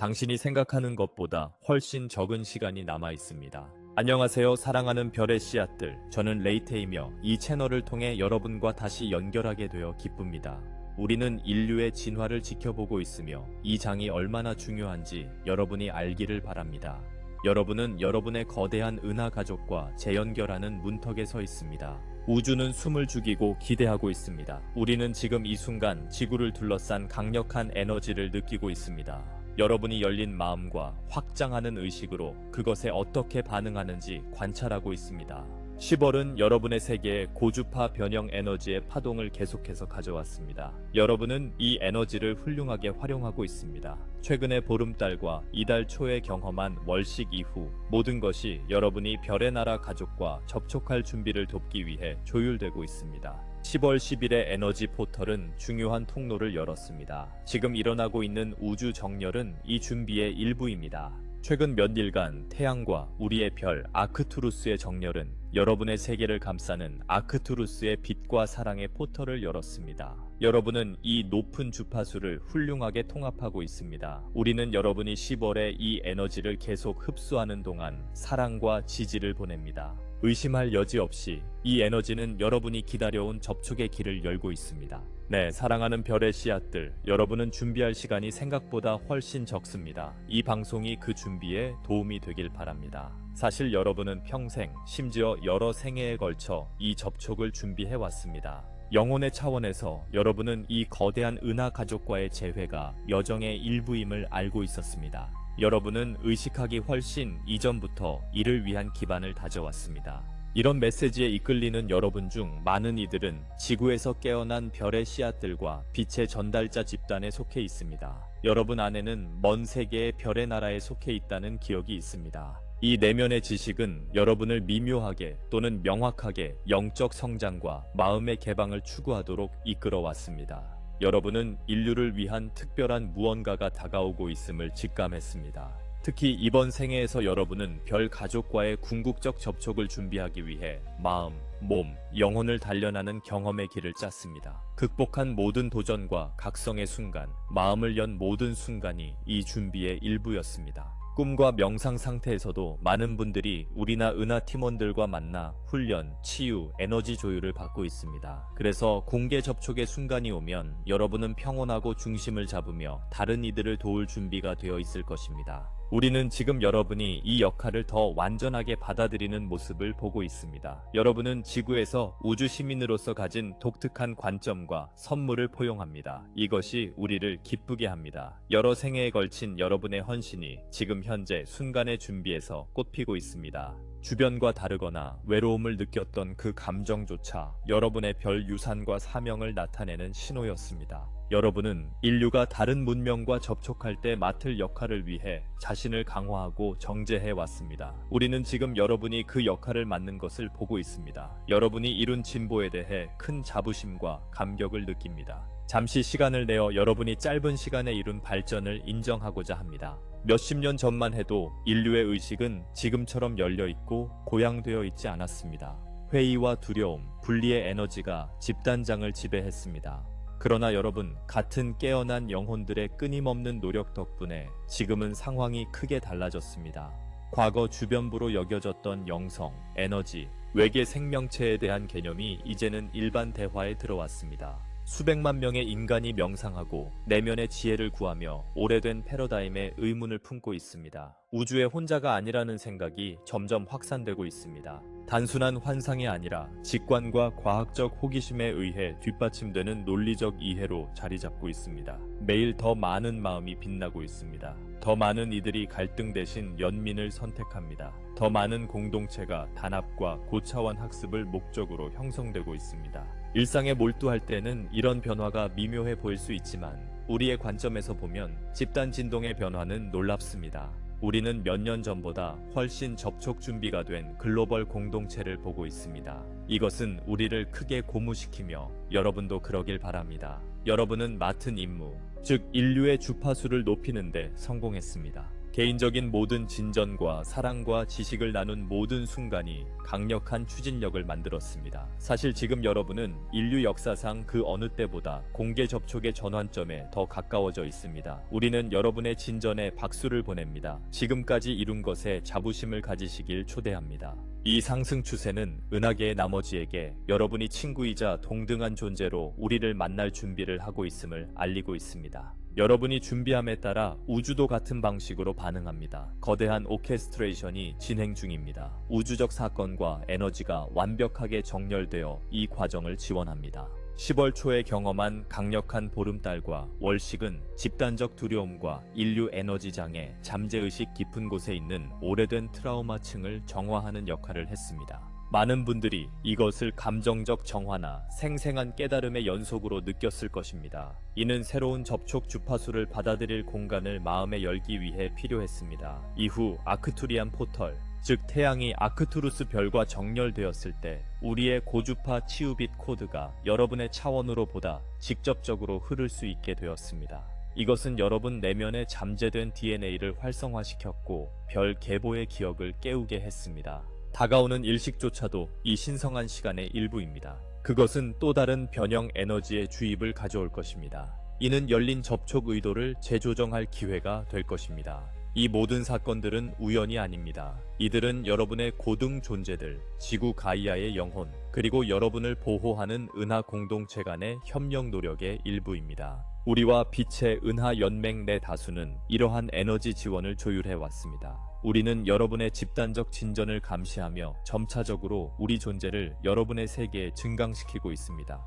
당신이 생각하는 것보다 훨씬 적은 시간이 남아 있습니다. 안녕하세요, 사랑하는 별의 씨앗들. 저는 레이테이며 이 채널을 통해 여러분과 다시 연결하게 되어 기쁩니다. 우리는 인류의 진화를 지켜보고 있으며 이 장이 얼마나 중요한지 여러분이 알기를 바랍니다. 여러분은 여러분의 거대한 은하 가족과 재연결하는 문턱에 서 있습니다. 우주는 숨을 죽이고 기대하고 있습니다. 우리는 지금 이 순간 지구를 둘러싼 강력한 에너지를 느끼고 있습니다. 여러분이 열린 마음과 확장하는 의식으로 그것에 어떻게 반응하는지 관찰하고 있습니다. 10월은 여러분의 세계에 고주파 변형 에너지의 파동을 계속해서 가져왔습니다. 여러분은 이 에너지를 훌륭하게 활용하고 있습니다. 최근의 보름달과 이달 초에 경험한 월식 이후 모든 것이 여러분이 별의 나라 가족과 접촉할 준비를 돕기 위해 조율되고 있습니다. 10월 10일의 에너지 포털은 중요한 통로를 열었습니다. 지금 일어나고 있는 우주 정렬은 이 준비의 일부입니다. 최근 몇 일간 태양과 우리의 별 아크투루스의 정렬은 여러분의 세계를 감싸는 아크투루스의 빛과 사랑의 포털을 열었습니다. 여러분은 이 높은 주파수를 훌륭하게 통합하고 있습니다. 우리는 여러분이 10월에 이 에너지를 계속 흡수하는 동안 사랑과 지지를 보냅니다. 의심할 여지 없이 이 에너지는 여러분이 기다려온 접촉의 길을 열고 있습니다. 네, 사랑하는 별의 씨앗들, 여러분은 준비할 시간이 생각보다 훨씬 적습니다. 이 방송이 그 준비에 도움이 되길 바랍니다. 사실 여러분은 평생, 심지어 여러 생애에 걸쳐 이 접촉을 준비해 왔습니다. 영혼의 차원에서 여러분은 이 거대한 은하 가족과의 재회가 여정의 일부임을 알고 있었습니다. 여러분은 의식하기 훨씬 이전부터 이를 위한 기반을 다져왔습니다. 이런 메시지에 이끌리는 여러분 중 많은 이들은 지구에서 깨어난 별의 씨앗들과 빛의 전달자 집단에 속해 있습니다. 여러분 안에는 먼 세계의 별의 나라에 속해 있다는 기억이 있습니다. 이 내면의 지식은 여러분을 미묘하게 또는 명확하게 영적 성장과 마음의 개방을 추구하도록 이끌어왔습니다. 여러분은 인류를 위한 특별한 무언가가 다가오고 있음을 직감했습니다. 특히 이번 생애에서 여러분은 별 가족과의 궁극적 접촉을 준비하기 위해 마음, 몸, 영혼을 단련하는 경험의 길을 짰습니다. 극복한 모든 도전과 각성의 순간, 마음을 연 모든 순간이 이 준비의 일부였습니다. 꿈과 명상 상태에서도 많은 분들이 우리나 은하 팀원들과 만나 훈련, 치유, 에너지 조율을 받고 있습니다. 그래서 공개 접촉의 순간이 오면 여러분은 평온하고 중심을 잡으며 다른 이들을 도울 준비가 되어 있을 것입니다. 우리는 지금 여러분이 이 역할을 더 완전하게 받아들이는 모습을 보고 있습니다. 여러분은 지구에서 우주 시민으로서 가진 독특한 관점과 선물을 포용합니다. 이것이 우리를 기쁘게 합니다. 여러 생애에 걸친 여러분의 헌신이 지금 현재 순간의 준비에서 꽃피고 있습니다. 주변과 다르거나 외로움을 느꼈던 그 감정조차 여러분의 별 유산과 사명을 나타내는 신호였습니다. 여러분은 인류가 다른 문명과 접촉할 때 맡을 역할을 위해 자신을 강화하고 정제해 왔습니다. 우리는 지금 여러분이 그 역할을 맡는 것을 보고 있습니다. 여러분이 이룬 진보에 대해 큰 자부심과 감격을 느낍니다. 잠시 시간을 내어 여러분이 짧은 시간에 이룬 발전을 인정하고자 합니다. 몇십 년 전만 해도 인류의 의식은 지금처럼 열려있고 고양되어 있지 않았습니다. 회의와 두려움, 분리의 에너지가 집단장을 지배했습니다. 그러나 여러분, 같은 깨어난 영혼들의 끊임없는 노력 덕분에 지금은 상황이 크게 달라졌습니다. 과거 주변부로 여겨졌던 영성, 에너지, 외계 생명체에 대한 개념이 이제는 일반 대화에 들어왔습니다. 수백만 명의 인간이 명상하고 내면의 지혜를 구하며 오래된 패러다임에 의문을 품고 있습니다. 우주의 혼자가 아니라는 생각이 점점 확산되고 있습니다. 단순한 환상이 아니라 직관과 과학적 호기심에 의해 뒷받침되는 논리적 이해로 자리 잡고 있습니다. 매일 더 많은 마음이 빛나고 있습니다. 더 많은 이들이 갈등 대신 연민을 선택합니다. 더 많은 공동체가 단합과 고차원 학습을 목적으로 형성되고 있습니다. 일상에 몰두할 때는 이런 변화가 미묘해 보일 수 있지만 우리의 관점에서 보면 집단 진동의 변화는 놀랍습니다. 우리는 몇 년 전보다 훨씬 접촉 준비가 된 글로벌 공동체를 보고 있습니다. 이것은 우리를 크게 고무시키며 여러분도 그러길 바랍니다. 여러분은 맡은 임무, 즉 인류의 주파수를 높이는 데 성공했습니다. 개인적인 모든 진전과 사랑과 지식을 나눈 모든 순간이 강력한 추진력을 만들었습니다. 사실 지금 여러분은 인류 역사상 그 어느 때보다 공개 접촉의 전환점에 더 가까워져 있습니다. 우리는 여러분의 진전에 박수를 보냅니다. 지금까지 이룬 것에 자부심을 가지시길 초대합니다. 이 상승 추세는 은하계의 나머지에게 여러분이 친구이자 동등한 존재로 우리를 만날 준비를 하고 있음을 알리고 있습니다. 여러분이 준비함에 따라 우주도 같은 방식으로 반응합니다. 거대한 오케스트레이션이 진행 중입니다. 우주적 사건과 에너지가 완벽하게 정렬되어 이 과정을 지원합니다. 10월 초에 경험한 강력한 보름달과 월식은 집단적 두려움과 인류 에너지 장애, 잠재의식 깊은 곳에 있는 오래된 트라우마층을 정화하는 역할을 했습니다. 많은 분들이 이것을 감정적 정화나 생생한 깨달음의 연속으로 느꼈을 것입니다. 이는 새로운 접촉 주파수를 받아들일 공간을 마음에 열기 위해 필요했습니다. 이후 아크투리안 포털, 즉 태양이 아크투루스 별과 정렬되었을 때 우리의 고주파 치유빛 코드가 여러분의 차원으로 보다 직접적으로 흐를 수 있게 되었습니다. 이것은 여러분 내면의 잠재된 DNA를 활성화시켰고 별 계보의 기억을 깨우게 했습니다. 다가오는 일식조차도 이 신성한 시간의 일부입니다. 그것은 또 다른 변형 에너지의 주입을 가져올 것입니다. 이는 열린 접촉 의도를 재조정할 기회가 될 것입니다. 이 모든 사건들은 우연이 아닙니다. 이들은 여러분의 고등 존재들, 지구 가이아의 영혼, 그리고 여러분을 보호하는 은하 공동체 간의 협력 노력의 일부입니다. 우리와 빛의 은하 연맹 내 다수는 이러한 에너지 지원을 조율해 왔습니다. 우리는 여러분의 집단적 진전을 감시하며 점차적으로 우리 존재를 여러분의 세계에 증강시키고 있습니다.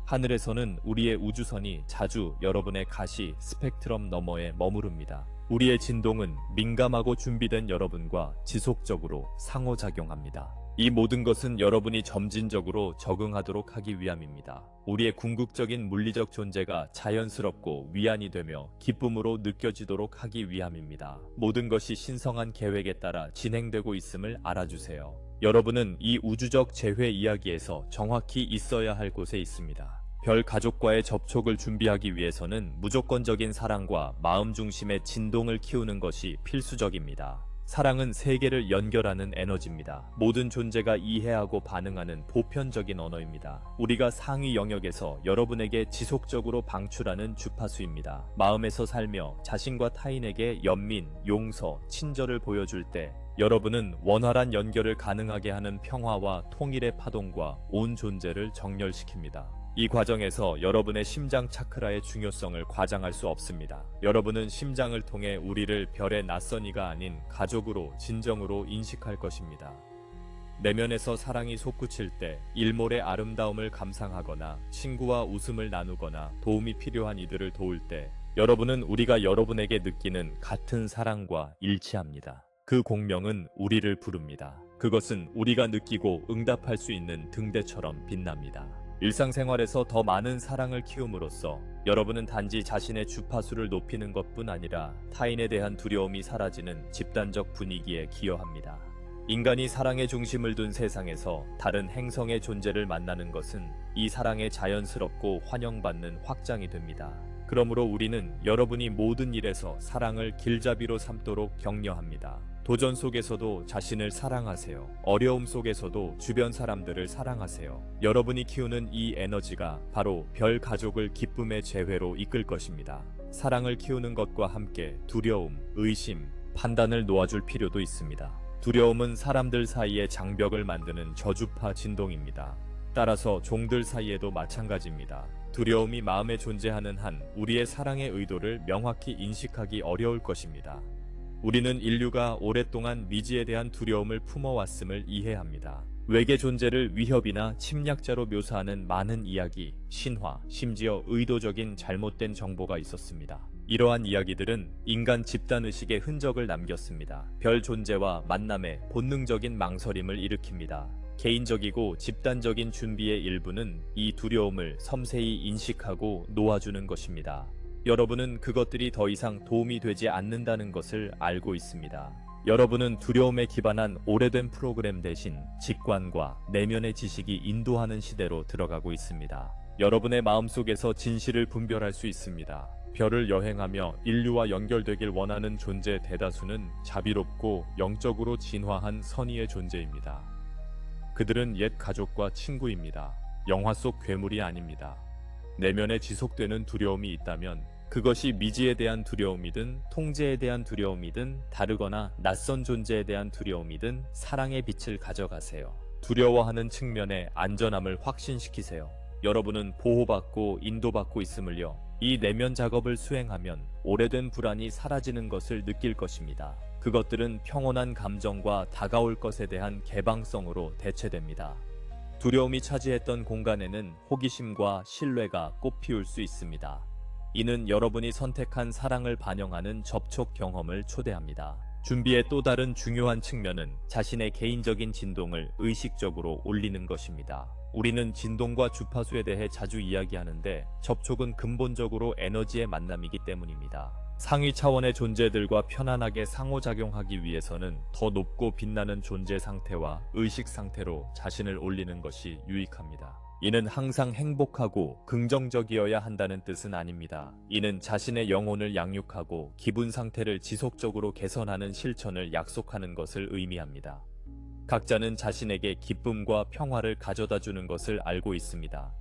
하늘에서는 우리의 우주선이 자주 여러분의 가시 스펙트럼 너머에 머무릅니다. 우리의 진동은 민감하고 준비된 여러분과 지속적으로 상호작용합니다. 이 모든 것은 여러분이 점진적으로 적응하도록 하기 위함입니다. 우리의 궁극적인 물리적 존재가 자연스럽고 위안이 되며 기쁨으로 느껴지도록 하기 위함입니다. 모든 것이 신성한 계획에 따라 진행되고 있음을 알아주세요. 여러분은 이 우주적 재회 이야기에서 정확히 있어야 할 곳에 있습니다. 별 가족과의 접촉을 준비하기 위해서는 무조건적인 사랑과 마음 중심의 진동을 키우는 것이 필수적입니다. 사랑은 세계를 연결하는 에너지입니다. 모든 존재가 이해하고 반응하는 보편적인 언어입니다. 우리가 상위 영역에서 여러분에게 지속적으로 방출하는 주파수입니다. 마음에서 살며 자신과 타인에게 연민, 용서, 친절을 보여줄 때 여러분은 원활한 연결을 가능하게 하는 평화와 통일의 파동과 온 존재를 정렬시킵니다. 이 과정에서 여러분의 심장 차크라의 중요성을 과장할 수 없습니다. 여러분은 심장을 통해 우리를 별의 낯선 이가 아닌 가족으로 진정으로 인식할 것입니다. 내면에서 사랑이 솟구칠 때 일몰의 아름다움을 감상하거나 친구와 웃음을 나누거나 도움이 필요한 이들을 도울 때 여러분은 우리가 여러분에게 느끼는 같은 사랑과 일치합니다. 그 공명은 우리를 부릅니다. 그것은 우리가 느끼고 응답할 수 있는 등대처럼 빛납니다. 일상생활에서 더 많은 사랑을 키움으로써 여러분은 단지 자신의 주파수를 높이는 것뿐 아니라 타인에 대한 두려움이 사라지는 집단적 분위기에 기여합니다. 인간이 사랑의 중심을 둔 세상에서 다른 행성의 존재를 만나는 것은 이 사랑의 자연스럽고 환영받는 확장이 됩니다. 그러므로 우리는 여러분이 모든 일에서 사랑을 길잡이로 삼도록 격려합니다. 도전 속에서도 자신을 사랑하세요. 어려움 속에서도 주변 사람들을 사랑하세요. 여러분이 키우는 이 에너지가 바로 별 가족을 기쁨의 재회로 이끌 것입니다. 사랑을 키우는 것과 함께 두려움, 의심, 판단을 놓아줄 필요도 있습니다. 두려움은 사람들 사이에 장벽을 만드는 저주파 진동입니다. 따라서 종들 사이에도 마찬가지입니다. 두려움이 마음에 존재하는 한 우리의 사랑의 의도를 명확히 인식하기 어려울 것입니다. 우리는 인류가 오랫동안 미지에 대한 두려움을 품어왔음을 이해합니다. 외계 존재를 위협이나 침략자로 묘사하는 많은 이야기, 신화, 심지어 의도적인 잘못된 정보가 있었습니다. 이러한 이야기들은 인간 집단의식의 흔적을 남겼습니다. 별 존재와 만남에 본능적인 망설임을 일으킵니다. 개인적이고 집단적인 준비의 일부는 이 두려움을 섬세히 인식하고 놓아주는 것입니다. 여러분은 그것들이 더 이상 도움이 되지 않는다는 것을 알고 있습니다. 여러분은 두려움에 기반한 오래된 프로그램 대신 직관과 내면의 지식이 인도하는 시대로 들어가고 있습니다. 여러분의 마음속에서 진실을 분별할 수 있습니다. 별을 여행하며 인류와 연결되길 원하는 존재 대다수는 자비롭고 영적으로 진화한 선의의 존재입니다. 그들은 옛 가족과 친구입니다. 영화 속 괴물이 아닙니다. 내면에 지속되는 두려움이 있다면 그것이 미지에 대한 두려움이든 통제에 대한 두려움이든 다르거나 낯선 존재에 대한 두려움이든 사랑의 빛을 가져가세요. 두려워하는 측면의 안전함을 확신시키세요. 여러분은 보호받고 인도받고 있음을요. 이 내면 작업을 수행하면 오래된 불안이 사라지는 것을 느낄 것입니다. 그것들은 평온한 감정과 다가올 것에 대한 개방성으로 대체됩니다. 두려움이 차지했던 공간에는 호기심과 신뢰가 꽃피울 수 있습니다. 이는 여러분이 선택한 사랑을 반영하는 접촉 경험을 초대합니다. 준비의 또 다른 중요한 측면은 자신의 개인적인 진동을 의식적으로 올리는 것입니다. 우리는 진동과 주파수에 대해 자주 이야기하는데 접촉은 근본적으로 에너지의 만남이기 때문입니다. 상위 차원의 존재들과 편안하게 상호작용하기 위해서는 더 높고 빛나는 존재 상태와 의식 상태로 자신을 올리는 것이 유익합니다. 이는 항상 행복하고 긍정적이어야 한다는 뜻은 아닙니다. 이는 자신의 영혼을 양육하고 기분 상태를 지속적으로 개선하는 실천을 약속하는 것을 의미합니다. 각자는 자신에게 기쁨과 평화를 가져다주는 것을 알고 있습니다.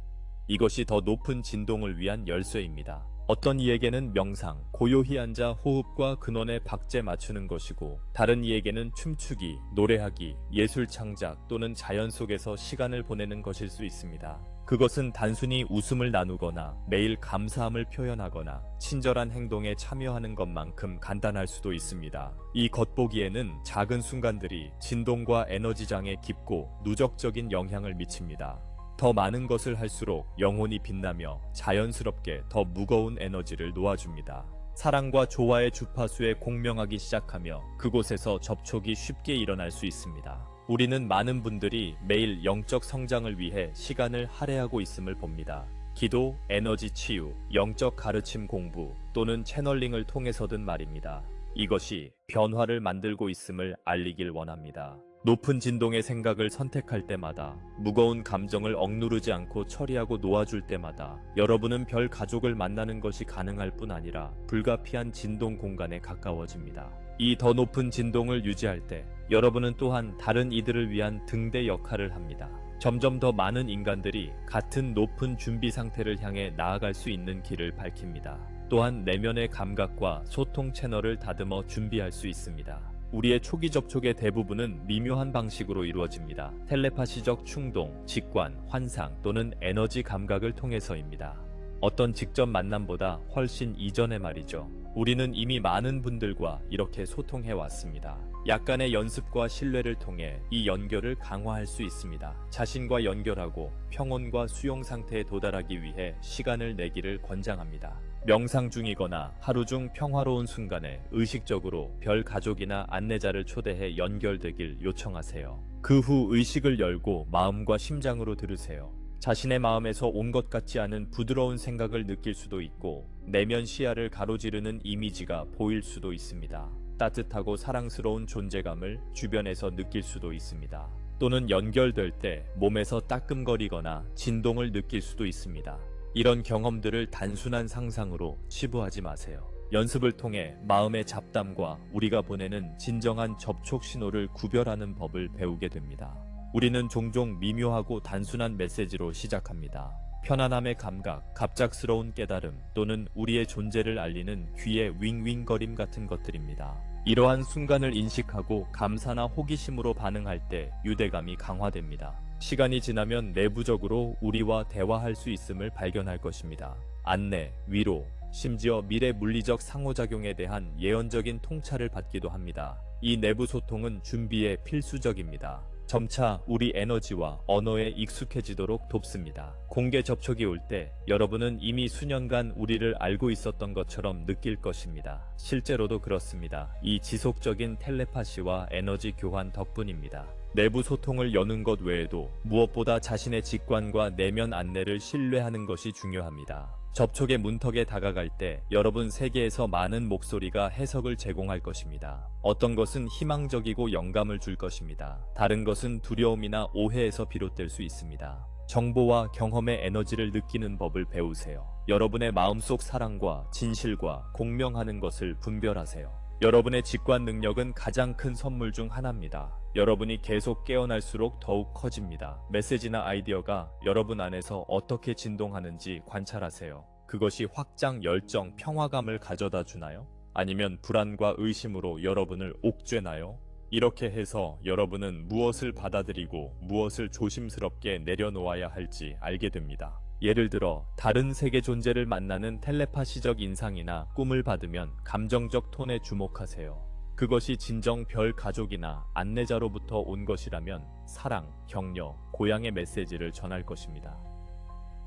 이것이 더 높은 진동을 위한 열쇠입니다. 어떤 이에게는 명상, 고요히 앉아 호흡과 근원에 박제 맞추는 것이고 다른 이에게는 춤추기, 노래하기, 예술 창작 또는 자연 속에서 시간을 보내는 것일 수 있습니다. 그것은 단순히 웃음을 나누거나 매일 감사함을 표현하거나 친절한 행동에 참여하는 것만큼 간단할 수도 있습니다. 이 겉보기에는 작은 순간들이 진동과 에너지장에 깊고 누적적인 영향을 미칩니다. 더 많은 것을 할수록 영혼이 빛나며 자연스럽게 더 무거운 에너지를 놓아줍니다. 사랑과 조화의 주파수에 공명하기 시작하며 그곳에서 접촉이 쉽게 일어날 수 있습니다. 우리는 많은 분들이 매일 영적 성장을 위해 시간을 할애하고 있음을 봅니다. 기도, 에너지 치유, 영적 가르침 공부 또는 채널링을 통해서든 말입니다. 이것이 변화를 만들고 있음을 알리길 원합니다. 높은 진동의 생각을 선택할 때마다, 무거운 감정을 억누르지 않고 처리하고 놓아줄 때마다 여러분은 별 가족을 만나는 것이 가능할 뿐 아니라 불가피한 진동 공간에 가까워집니다. 이 더 높은 진동을 유지할 때 여러분은 또한 다른 이들을 위한 등대 역할을 합니다. 점점 더 많은 인간들이 같은 높은 준비 상태를 향해 나아갈 수 있는 길을 밝힙니다. 또한 내면의 감각과 소통 채널을 다듬어 준비할 수 있습니다. 우리의 초기 접촉의 대부분은 미묘한 방식으로 이루어집니다. 텔레파시적 충동, 직관, 환상 또는 에너지 감각을 통해서입니다. 어떤 직접 만남보다 훨씬 이전에 말이죠. 우리는 이미 많은 분들과 이렇게 소통해 왔습니다. 약간의 연습과 신뢰를 통해 이 연결을 강화할 수 있습니다. 자신과 연결하고 평온과 수용 상태에 도달하기 위해 시간을 내기를 권장합니다. 명상 중이거나 하루 중 평화로운 순간에 의식적으로 별 가족이나 안내자를 초대해 연결되길 요청하세요. 그 후 의식을 열고 마음과 심장으로 들으세요. 자신의 마음에서 온 것 같지 않은 부드러운 생각을 느낄 수도 있고 내면 시야를 가로지르는 이미지가 보일 수도 있습니다. 따뜻하고 사랑스러운 존재감을 주변에서 느낄 수도 있습니다. 또는 연결될 때 몸에서 따끔거리거나 진동을 느낄 수도 있습니다. 이런 경험들을 단순한 상상으로 치부하지 마세요. 연습을 통해 마음의 잡담과 우리가 보내는 진정한 접촉 신호를 구별하는 법을 배우게 됩니다. 우리는 종종 미묘하고 단순한 메시지로 시작합니다. 편안함의 감각, 갑작스러운 깨달음 또는 우리의 존재를 알리는 귀의 윙윙거림 같은 것들입니다. 이러한 순간을 인식하고 감사나 호기심으로 반응할 때 유대감이 강화됩니다. 시간이 지나면 내부적으로 우리와 대화할 수 있음을 발견할 것입니다. 안내, 위로, 심지어 미래 물리적 상호작용에 대한 예언적인 통찰을 받기도 합니다. 이 내부 소통은 준비에 필수적입니다. 점차 우리 에너지와 언어에 익숙해지도록 돕습니다. 공개 접촉이 올 때 여러분은 이미 수년간 우리를 알고 있었던 것처럼 느낄 것입니다. 실제로도 그렇습니다. 이 지속적인 텔레파시와 에너지 교환 덕분입니다. 내부 소통을 여는 것 외에도 무엇보다 자신의 직관과 내면 안내를 신뢰하는 것이 중요합니다. 접촉의 문턱에 다가갈 때 여러분 세계에서 많은 목소리가 해석을 제공할 것입니다. 어떤 것은 희망적이고 영감을 줄 것입니다. 다른 것은 두려움이나 오해에서 비롯될 수 있습니다. 정보와 경험의 에너지를 느끼는 법을 배우세요. 여러분의 마음속 사랑과 진실과 공명하는 것을 분별하세요. 여러분의 직관 능력은 가장 큰 선물 중 하나입니다. 여러분이 계속 깨어날수록 더욱 커집니다. 메시지나 아이디어가 여러분 안에서 어떻게 진동하는지 관찰하세요. 그것이 확장, 열정, 평화감을 가져다 주나요? 아니면 불안과 의심으로 여러분을 옥죄나요? 이렇게 해서 여러분은 무엇을 받아들이고 무엇을 조심스럽게 내려놓아야 할지 알게 됩니다. 예를 들어 다른 세계 존재를 만나는 텔레파시적 인상이나 꿈을 받으면 감정적 톤에 주목하세요. 그것이 진정 별 가족이나 안내자로부터 온 것이라면 사랑, 격려, 고향의 메시지를 전할 것입니다.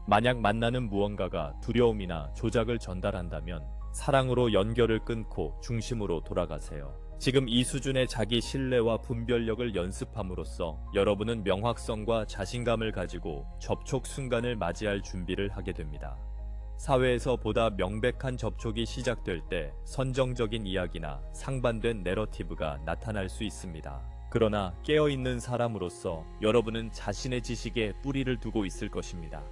만약 만나는 무언가가 두려움이나 조작을 전달한다면 사랑으로 연결을 끊고 중심으로 돌아가세요. 지금 이 수준의 자기 신뢰와 분별력을 연습함으로써 여러분은 명확성과 자신감을 가지고 접촉 순간을 맞이할 준비를 하게 됩니다. 사회에서 보다 명백한 접촉이 시작될 때 선정적인 이야기나 상반된 내러티브가 나타날 수 있습니다. 그러나 깨어있는 사람으로서 여러분은 자신의 지식에 뿌리를 두고 있을 것입니다.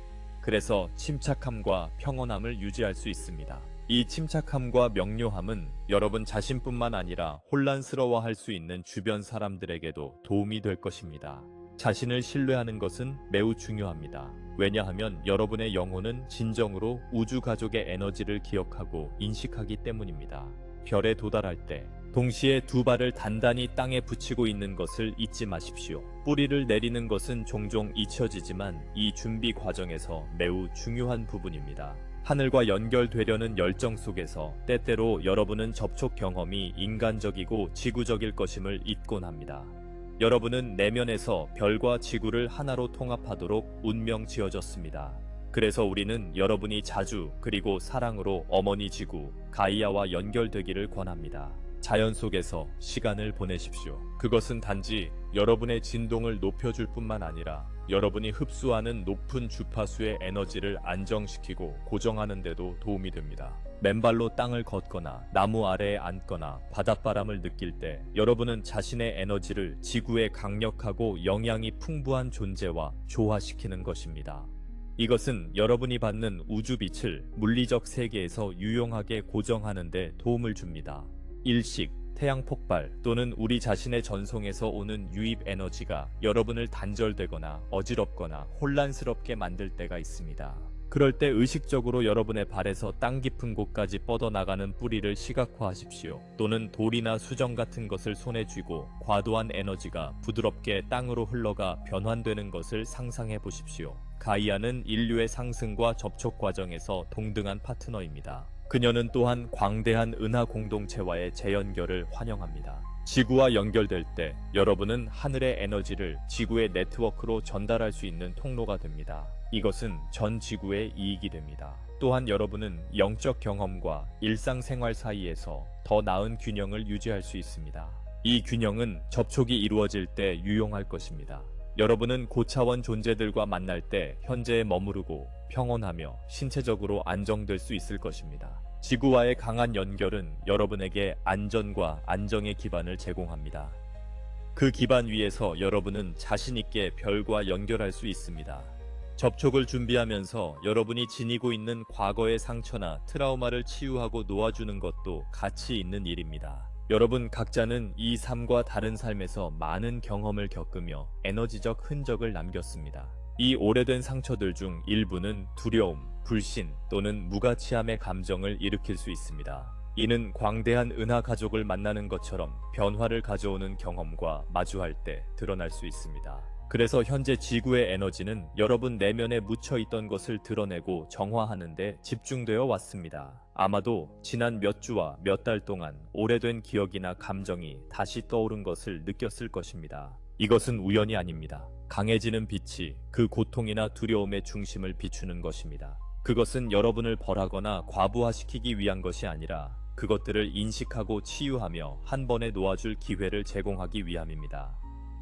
그래서 침착함과 평온함을 유지할 수 있습니다. 이 침착함과 명료함은 여러분 자신뿐만 아니라 혼란스러워할 수 있는 주변 사람들에게도 도움이 될 것입니다. 자신을 신뢰하는 것은 매우 중요합니다. 왜냐하면 여러분의 영혼은 진정으로 우주 가족의 에너지를 기억하고 인식하기 때문입니다. 별에 도달할 때 동시에 두 발을 단단히 땅에 붙이고 있는 것을 잊지 마십시오. 뿌리를 내리는 것은 종종 잊혀지지만 이 준비 과정에서 매우 중요한 부분입니다. 하늘과 연결되려는 열정 속에서 때때로 여러분은 접촉 경험이 인간적이고 지구적일 것임을 잊곤 합니다. 여러분은 내면에서 별과 지구를 하나로 통합하도록 운명 지어졌습니다. 그래서 우리는 여러분이 자주 그리고 사랑으로 어머니 지구, 가이아와 연결되기를 권합니다. 자연 속에서 시간을 보내십시오. 그것은 단지 여러분의 진동을 높여줄 뿐만 아니라 여러분이 흡수하는 높은 주파수의 에너지를 안정시키고 고정하는 데도 도움이 됩니다. 맨발로 땅을 걷거나 나무 아래에 앉거나 바닷바람을 느낄 때 여러분은 자신의 에너지를 지구의 강력하고 영향이 풍부한 존재와 조화시키는 것입니다. 이것은 여러분이 받는 우주빛을 물리적 세계에서 유용하게 고정하는 데 도움을 줍니다. 일식, 태양 폭발 또는 우리 자신의 전송에서 오는 유입 에너지가 여러분을 단절되거나 어지럽거나 혼란스럽게 만들 때가 있습니다. 그럴 때 의식적으로 여러분의 발에서 땅 깊은 곳까지 뻗어나가는 뿌리를 시각화하십시오. 또는 돌이나 수정 같은 것을 손에 쥐고 과도한 에너지가 부드럽게 땅으로 흘러가 변환되는 것을 상상해 보십시오. 가이아는 인류의 상승과 접촉 과정에서 동등한 파트너입니다. 그녀는 또한 광대한 은하 공동체와의 재연결을 환영합니다. 지구와 연결될 때 여러분은 하늘의 에너지를 지구의 네트워크로 전달할 수 있는 통로가 됩니다. 이것은 전 지구에 이익이 됩니다. 또한 여러분은 영적 경험과 일상생활 사이에서 더 나은 균형을 유지할 수 있습니다. 이 균형은 접촉이 이루어질 때 유용할 것입니다. 여러분은 고차원 존재들과 만날 때 현재에 머무르고 평온하며 신체적으로 안정될 수 있을 것입니다. 지구와의 강한 연결은 여러분에게 안전과 안정의 기반을 제공합니다. 그 기반 위에서 여러분은 자신있게 별과 연결할 수 있습니다. 접촉을 준비하면서 여러분이 지니고 있는 과거의 상처나 트라우마를 치유하고 놓아주는 것도 가치 있는 일입니다. 여러분 각자는 이 삶과 다른 삶에서 많은 경험을 겪으며 에너지적 흔적을 남겼습니다. 이 오래된 상처들 중 일부는 두려움, 불신 또는 무가치함의 감정을 일으킬 수 있습니다. 이는 광대한 은하 가족을 만나는 것처럼 변화를 가져오는 경험과 마주할 때 드러날 수 있습니다. 그래서 현재 지구의 에너지는 여러분 내면에 묻혀있던 것을 드러내고 정화하는 데 집중되어 왔습니다. 아마도 지난 몇 주와 몇 달 동안 오래된 기억이나 감정이 다시 떠오른 것을 느꼈을 것입니다. 이것은 우연이 아닙니다. 강해지는 빛이 그 고통이나 두려움의 중심을 비추는 것입니다. 그것은 여러분을 벌하거나 과부하시키기 위한 것이 아니라 그것들을 인식하고 치유하며 한 번에 놓아줄 기회를 제공하기 위함입니다.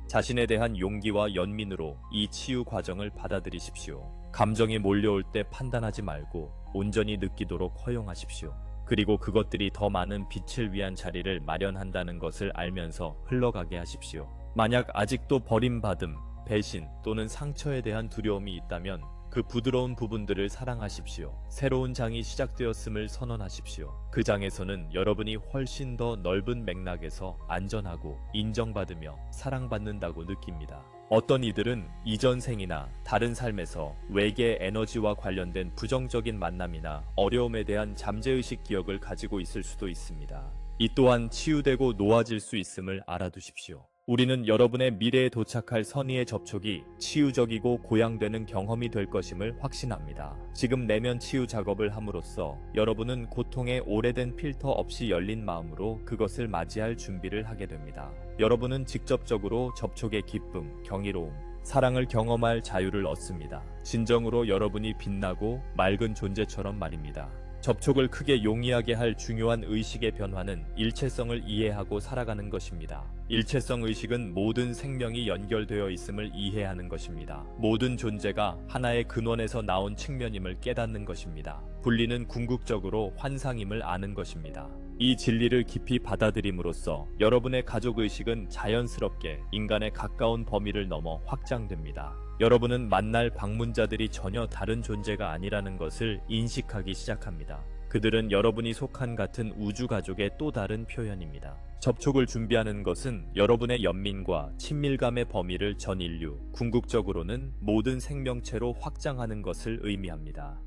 자신에 대한 용기와 연민으로 이 치유 과정을 받아들이십시오. 감정이 몰려올 때 판단하지 말고 온전히 느끼도록 허용하십시오. 그리고 그것들이 더 많은 빛을 위한 자리를 마련한다는 것을 알면서 흘러가게 하십시오. 만약 아직도 버림받음, 배신 또는 상처에 대한 두려움이 있다면 그 부드러운 부분들을 사랑하십시오. 새로운 장이 시작되었음을 선언하십시오. 그 장에서는 여러분이 훨씬 더 넓은 맥락에서 안전하고 인정받으며 사랑받는다고 느낍니다. 어떤 이들은 이전 생이나 다른 삶에서 외계 에너지와 관련된 부정적인 만남이나 어려움에 대한 잠재의식 기억을 가지고 있을 수도 있습니다. 이 또한 치유되고 놓아질 수 있음을 알아두십시오. 우리는 여러분의 미래에 도착할 선의의 접촉이 치유적이고 고양되는 경험이 될 것임을 확신합니다. 지금 내면 치유 작업을 함으로써 여러분은 고통의 오래된 필터 없이 열린 마음으로 그것을 맞이할 준비를 하게 됩니다. 여러분은 직접적으로 접촉의 기쁨, 경이로움, 사랑을 경험할 자유를 얻습니다. 진정으로 여러분이 빛나고 맑은 존재처럼 말입니다. 접촉을 크게 용이하게 할 중요한 의식의 변화는 일체성을 이해하고 살아가는 것입니다. 일체성 의식은 모든 생명이 연결되어 있음을 이해하는 것입니다. 모든 존재가 하나의 근원에서 나온 측면임을 깨닫는 것입니다. 분리는 궁극적으로 환상임을 아는 것입니다. 이 진리를 깊이 받아들임으로써 여러분의 가족의식은 자연스럽게 인간의 가까운 범위를 넘어 확장됩니다. 여러분은 만날 방문자들이 전혀 다른 존재가 아니라는 것을 인식하기 시작합니다. 그들은 여러분이 속한 같은 우주가족의 또 다른 표현입니다. 접촉을 준비하는 것은 여러분의 연민과 친밀감의 범위를 전 인류, 궁극적으로는 모든 생명체로 확장하는 것을 의미합니다.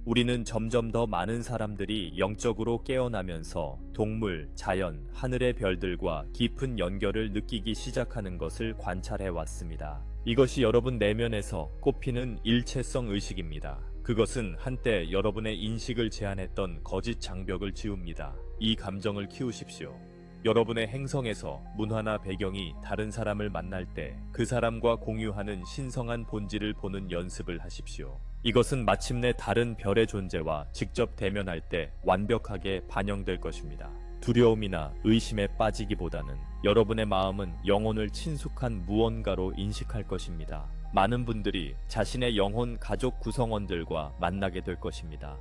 우리는 점점 더 많은 사람들이 영적으로 깨어나면서 동물, 자연, 하늘의 별들과 깊은 연결을 느끼기 시작하는 것을 관찰해 왔습니다. 이것이 여러분 내면에서 꽃피는 일체성 의식입니다. 그것은 한때 여러분의 인식을 제한했던 거짓 장벽을 지웁니다. 이 감정을 키우십시오. 여러분의 행성에서 문화나 배경이 다른 사람을 만날 때 그 사람과 공유하는 신성한 본질을 보는 연습을 하십시오. 이것은 마침내 다른 별의 존재와 직접 대면할 때 완벽하게 반영될 것입니다. 두려움이나 의심에 빠지기보다는 여러분의 마음은 영혼을 친숙한 무언가로 인식할 것입니다. 많은 분들이 자신의 영혼 가족 구성원들과 만나게 될 것입니다.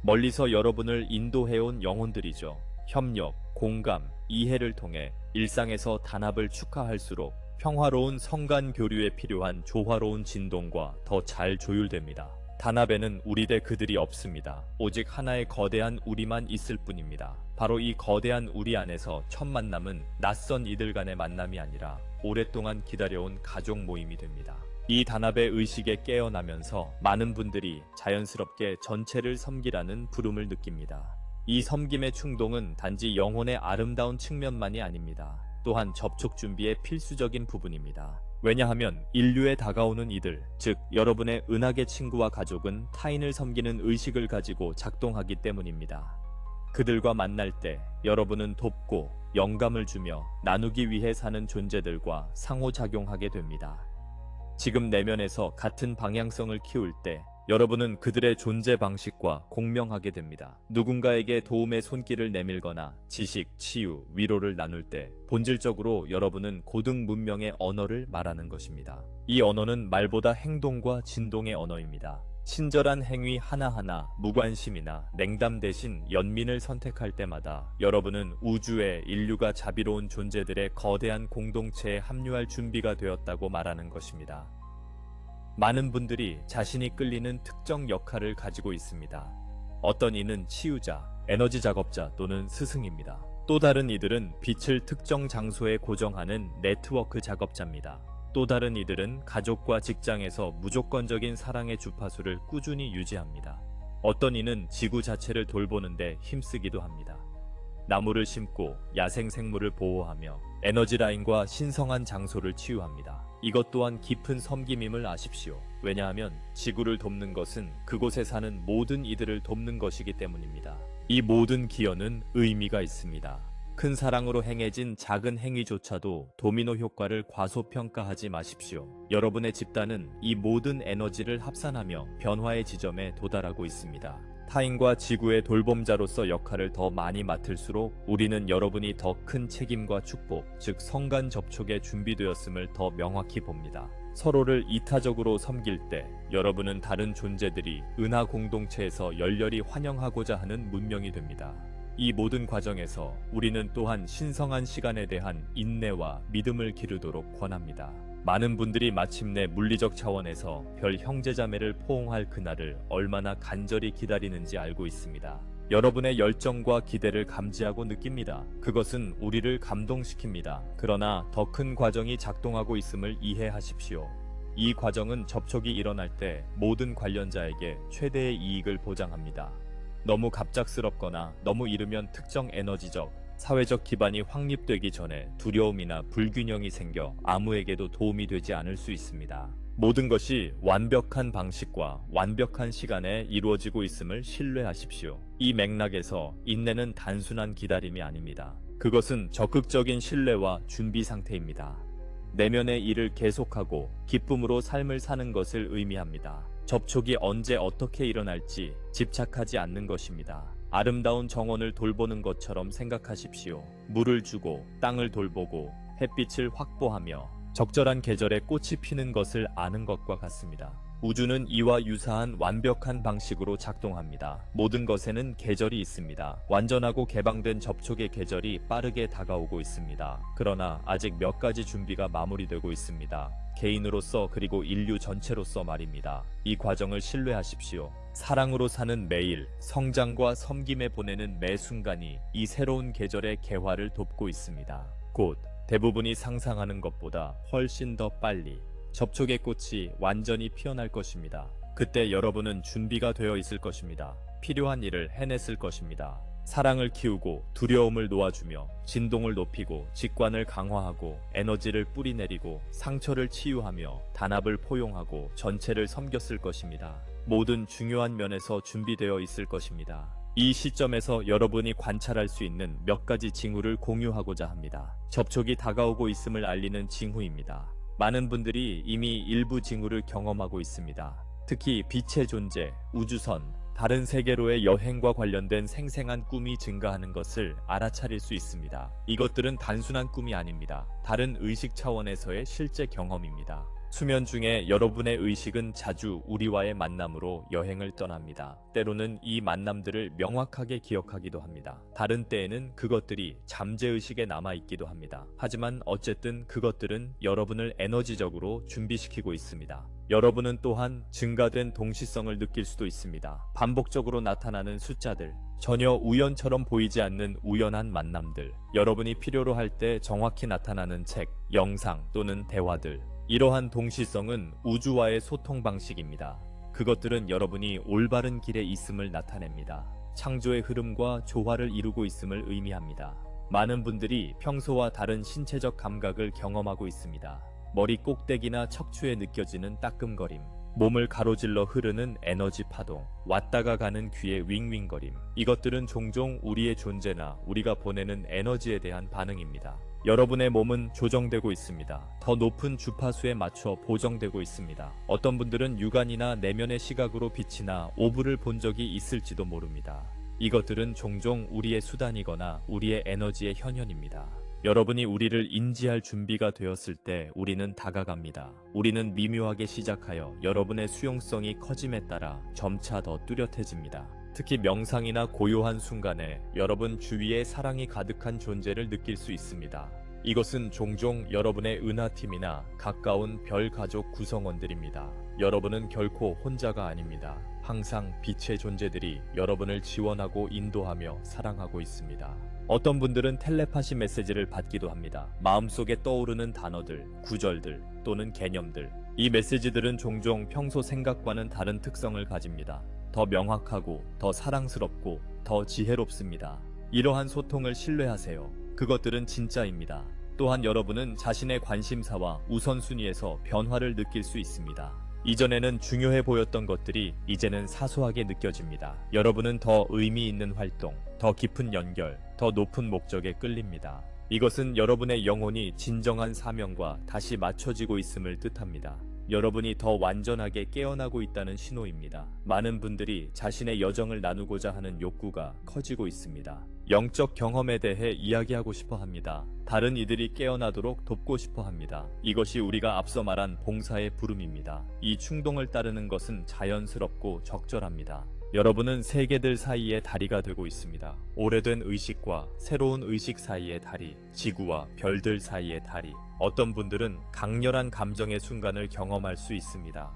멀리서 여러분을 인도해온 영혼들이죠. 협력, 공감, 이해를 통해 일상에서 단합을 축하할수록 평화로운 성간 교류에 필요한 조화로운 진동과 더 잘 조율됩니다. 단합에는 우리 대 그들이 없습니다. 오직 하나의 거대한 우리만 있을 뿐입니다. 바로 이 거대한 우리 안에서 첫 만남은 낯선 이들 간의 만남이 아니라 오랫동안 기다려온 가족 모임이 됩니다. 이 단합의 의식에 깨어나면서 많은 분들이 자연스럽게 전체를 섬기라는 부름을 느낍니다. 이 섬김의 충동은 단지 영혼의 아름다운 측면만이 아닙니다. 또한 접촉 준비의 필수적인 부분입니다. 왜냐하면 인류에 다가오는 이들, 즉 여러분의 은하계 친구와 가족은 타인을 섬기는 의식을 가지고 작동하기 때문입니다. 그들과 만날 때 여러분은 돕고 영감을 주며 나누기 위해 사는 존재들과 상호작용하게 됩니다. 지금 내면에서 같은 방향성을 키울 때 여러분은 그들의 존재 방식과 공명하게 됩니다. 누군가에게 도움의 손길을 내밀거나 지식, 치유, 위로를 나눌 때 본질적으로 여러분은 고등 문명의 언어를 말하는 것입니다. 이 언어는 말보다 행동과 진동의 언어입니다. 친절한 행위 하나하나, 무관심이나 냉담 대신 연민을 선택할 때마다 여러분은 우주에 인류가 자비로운 존재들의 거대한 공동체에 합류할 준비가 되었다고 말하는 것입니다. 많은 분들이 자신이 끌리는 특정 역할을 가지고 있습니다. 어떤 이는 치유자, 에너지 작업자 또는 스승입니다. 또 다른 이들은 빛을 특정 장소에 고정하는 네트워크 작업자입니다. 또 다른 이들은 가족과 직장에서 무조건적인 사랑의 주파수를 꾸준히 유지합니다. 어떤 이는 지구 자체를 돌보는데 힘쓰기도 합니다. 나무를 심고 야생생물을 보호하며 에너지 라인과 신성한 장소를 치유합니다. 이것 또한 깊은 섬김임을 아십시오. 왜냐하면 지구를 돕는 것은 그곳에 사는 모든 이들을 돕는 것이기 때문입니다. 이 모든 기여는 의미가 있습니다. 큰 사랑으로 행해진 작은 행위조차도 도미노 효과를 과소평가하지 마십시오. 여러분의 집단은 이 모든 에너지를 합산하며 변화의 지점에 도달하고 있습니다. 타인과 지구의 돌봄자로서 역할을 더 많이 맡을수록 우리는 여러분이 더 큰 책임과 축복, 즉 성간 접촉에 준비되었음을 더 명확히 봅니다. 서로를 이타적으로 섬길 때 여러분은 다른 존재들이 은하 공동체에서 열렬히 환영하고자 하는 문명이 됩니다. 이 모든 과정에서 우리는 또한 신성한 시간에 대한 인내와 믿음을 기르도록 권합니다. 많은 분들이 마침내 물리적 차원에서 별 형제자매를 포옹할 그날을 얼마나 간절히 기다리는지 알고 있습니다. 여러분의 열정과 기대를 감지하고 느낍니다. 그것은 우리를 감동시킵니다. 그러나 더 큰 과정이 작동하고 있음을 이해하십시오. 이 과정은 접촉이 일어날 때 모든 관련자에게 최대의 이익을 보장합니다. 너무 갑작스럽거나 너무 이르면 특정 에너지적, 사회적 기반이 확립되기 전에 두려움이나 불균형이 생겨 아무에게도 도움이 되지 않을 수 있습니다. 모든 것이 완벽한 방식과 완벽한 시간에 이루어지고 있음을 신뢰하십시오. 이 맥락에서 인내는 단순한 기다림이 아닙니다. 그것은 적극적인 신뢰와 준비 상태입니다. 내면의 일을 계속하고 기쁨으로 삶을 사는 것을 의미합니다. 접촉이 언제 어떻게 일어날지 집착하지 않는 것입니다. 아름다운 정원을 돌보는 것처럼 생각하십시오. 물을 주고 땅을 돌보고 햇빛을 확보하며 적절한 계절에 꽃이 피는 것을 아는 것과 같습니다. 우주는 이와 유사한 완벽한 방식으로 작동합니다. 모든 것에는 계절이 있습니다. 완전하고 개방된 접촉의 계절이 빠르게 다가오고 있습니다. 그러나 아직 몇 가지 준비가 마무리되고 있습니다. 개인으로서 그리고 인류 전체로서 말입니다. 이 과정을 신뢰하십시오. 사랑으로 사는 매일, 성장과 섬김에 보내는 매 순간이 이 새로운 계절의 개화를 돕고 있습니다. 곧 대부분이 상상하는 것보다 훨씬 더 빨리 접촉의 꽃이 완전히 피어날 것입니다. 그때 여러분은 준비가 되어 있을 것입니다. 필요한 일을 해냈을 것입니다. 사랑을 키우고 두려움을 놓아주며 진동을 높이고 직관을 강화하고 에너지를 뿌리내리고 상처를 치유하며 단합을 포용하고 전체를 섬겼을 것입니다. 모든 중요한 면에서 준비되어 있을 것입니다. 이 시점에서 여러분이 관찰할 수 있는 몇 가지 징후를 공유하고자 합니다. 접촉이 다가오고 있음을 알리는 징후입니다. 많은 분들이 이미 일부 징후를 경험하고 있습니다. 특히 빛의 존재, 우주선, 다른 세계로의 여행과 관련된 생생한 꿈이 증가하는 것을 알아차릴 수 있습니다. 이것들은 단순한 꿈이 아닙니다. 다른 의식 차원에서의 실제 경험입니다. 수면 중에 여러분의 의식은 자주 우리와의 만남으로 여행을 떠납니다. 때로는 이 만남들을 명확하게 기억하기도 합니다. 다른 때에는 그것들이 잠재의식에 남아있기도 합니다. 하지만 어쨌든 그것들은 여러분을 에너지적으로 준비시키고 있습니다. 여러분은 또한 증가된 동시성을 느낄 수도 있습니다. 반복적으로 나타나는 숫자들, 전혀 우연처럼 보이지 않는 우연한 만남들, 여러분이 필요로 할 때 정확히 나타나는 책, 영상 또는 대화들, 이러한 동시성은 우주와의 소통 방식입니다. 그것들은 여러분이 올바른 길에 있음을 나타냅니다. 창조의 흐름과 조화를 이루고 있음을 의미합니다. 많은 분들이 평소와 다른 신체적 감각을 경험하고 있습니다. 머리 꼭대기나 척추에 느껴지는 따끔거림, 몸을 가로질러 흐르는 에너지 파동, 왔다가 가는 귀의 윙윙거림, 이것들은 종종 우리의 존재나 우리가 보내는 에너지에 대한 반응입니다. 여러분의 몸은 조정되고 있습니다. 더 높은 주파수에 맞춰 보정되고 있습니다. 어떤 분들은 육안이나 내면의 시각으로 빛이나 오브를 본 적이 있을지도 모릅니다. 이것들은 종종 우리의 수단이거나 우리의 에너지의 현현입니다. 여러분이 우리를 인지할 준비가 되었을 때 우리는 다가갑니다. 우리는 미묘하게 시작하여 여러분의 수용성이 커짐에 따라 점차 더 뚜렷해집니다. 특히 명상이나 고요한 순간에 여러분 주위에 사랑이 가득한 존재를 느낄 수 있습니다. 이것은 종종 여러분의 은하팀이나 가까운 별 가족 구성원들입니다. 여러분은 결코 혼자가 아닙니다. 항상 빛의 존재들이 여러분을 지원하고 인도하며 사랑하고 있습니다. 어떤 분들은 텔레파시 메시지를 받기도 합니다. 마음속에 떠오르는 단어들, 구절들 또는 개념들. 이 메시지들은 종종 평소 생각과는 다른 특성을 가집니다. 더 명확하고 더 사랑스럽고 더 지혜롭습니다. 이러한 소통을 신뢰하세요. 그것들은 진짜입니다. 또한 여러분은 자신의 관심사와 우선순위에서 변화를 느낄 수 있습니다. 이전에는 중요해 보였던 것들이 이제는 사소하게 느껴집니다. 여러분은 더 의미 있는 활동, 더 깊은 연결, 더 높은 목적에 끌립니다. 이것은 여러분의 영혼이 진정한 사명과 다시 맞춰지고 있음을 뜻합니다. 여러분이 더 완전하게 깨어나고 있다는 신호입니다. 많은 분들이 자신의 여정을 나누고자 하는 욕구가 커지고 있습니다. 영적 경험에 대해 이야기하고 싶어 합니다. 다른 이들이 깨어나도록 돕고 싶어 합니다. 이것이 우리가 앞서 말한 봉사의 부름입니다. 이 충동을 따르는 것은 자연스럽고 적절합니다. 여러분은 세계들 사이의 다리가 되고 있습니다. 오래된 의식과 새로운 의식 사이의 다리, 지구와 별들 사이의 다리. 어떤 분들은 강렬한 감정의 순간을 경험할 수 있습니다.